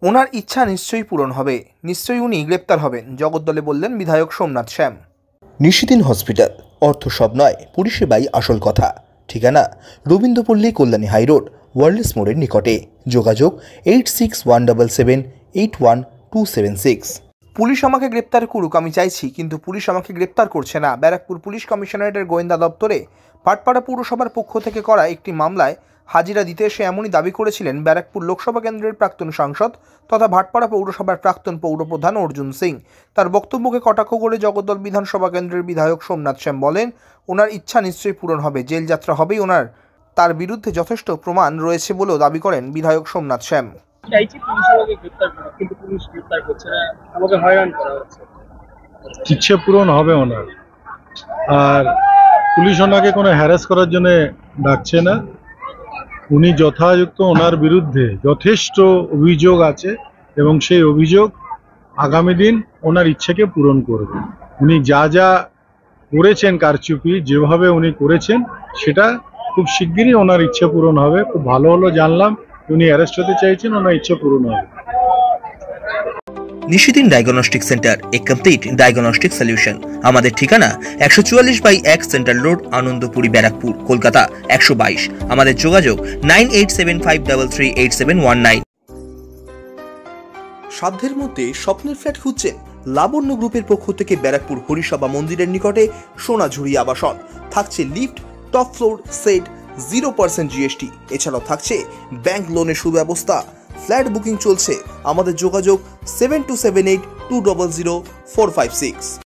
ওনার ইচ্ছা নিশ্চয়ই পূরণ হবে, নিশ্চয়ই উনি গ্রেপ্তার হবেন, জগদ্দলে বললেন বিধায়ক সোমনাথ শ্যাম। নিশিদিন হসপিটাল, অর্থ সব নয়, পরিষেবাই আসল কথা। ঠিকানা রবীন্দ্রপল্লী, কল্যাণী হাইরোড, ওয়ার্ল্ডস মোড়ের নিকটে। যোগাযোগ 8617781276। পুলিশ আমাকে গ্রেপ্তার করুক, আমি চাইছি, কিন্তু পুলিশ আমাকে গ্রেপ্তার করছে না। ব্যারাকপুর পুলিশ কমিশনারেটের গোয়েন্দা দপ্তরে ভাটপাড়া পৌরসভার পক্ষ থেকে করা একটি মামলায় হাজিরা দিতে এসে এমনই দাবি করেছিলেন ব্যারাকপুর লোকসভা কেন্দ্রের প্রাক্তন সাংসদ তথা ভাটপাড়া পৌরসভার প্রাক্তন পৌরপ্রধান অর্জুন সিং। তার বক্তব্যকে কটাক্ষ করে জগদ্দল বিধানসভা কেন্দ্রের বিধায়ক সোমনাথ শ্যাম বলেন, ওনার ইচ্ছা নিশ্চয়ই পূরণ হবে, জেল যাত্রা হবেই ওনার। তার বিরুদ্ধে যথেষ্ট প্রমাণ রয়েছে বলেও দাবি করেন বিধায়ক সোমনাথ শ্যাম। চাইছি পুলিশ আমাকে গ্রেপ্তার করে, কিন্তু পুলিশ গ্রেপ্তার করছে না, আমাকে হয়রান করা হচ্ছে। ইচ্ছে পূরণ হবে ওনার, আর পুলিশ ওনাকে কোনো হ্যারাস করার জন্য ডাকছে না। উনি যথাযথ, ওনার বিরুদ্ধে যথেষ্ট অভিযোগ আছে এবং সেই অভিযোগ আগামী দিন ওনার ইচ্ছেকে পূরণ করবে। উনি যা যা করেছেন, কারচুপি যেভাবে উনি করেছেন, সেটা খুব শিগগিরই ওনার ইচ্ছে পূরণ হবে। খুব ভালো হলো জানলাম উনি অ্যারেস্ট হতে চাইছেন, ওনার ইচ্ছে পূরণ হবে। নিশিদিন ডায়াগনস্টিক সেন্টার, এ কমপ্লিট ডায়াগনস্টিক সলিউশন। আমাদের ঠিকানা 144/1 সেন্ট্রাল রোড, আনন্দপুরি, ব্যারাকপুর, কলকাতা 122। আমাদের যোগাযোগ 9875338719। সাধ্যের মধ্যে স্বপ্নের ফ্ল্যাট খুঁজছেন? লাবণ্য গ্রুপের পক্ষ থেকে ব্যারাকপুর হরিসভা মন্দিরের নিকটে সোনাঝুরি আবাসন। থাকছে lift, top floor, set, 0% GST। এছাড়াও থাকছে ব্যাংক লোনের সুব্যবস্থা। ফ্ল্যাট বুকিং চলছে। আমাদের যোগাযোগ 7278200456।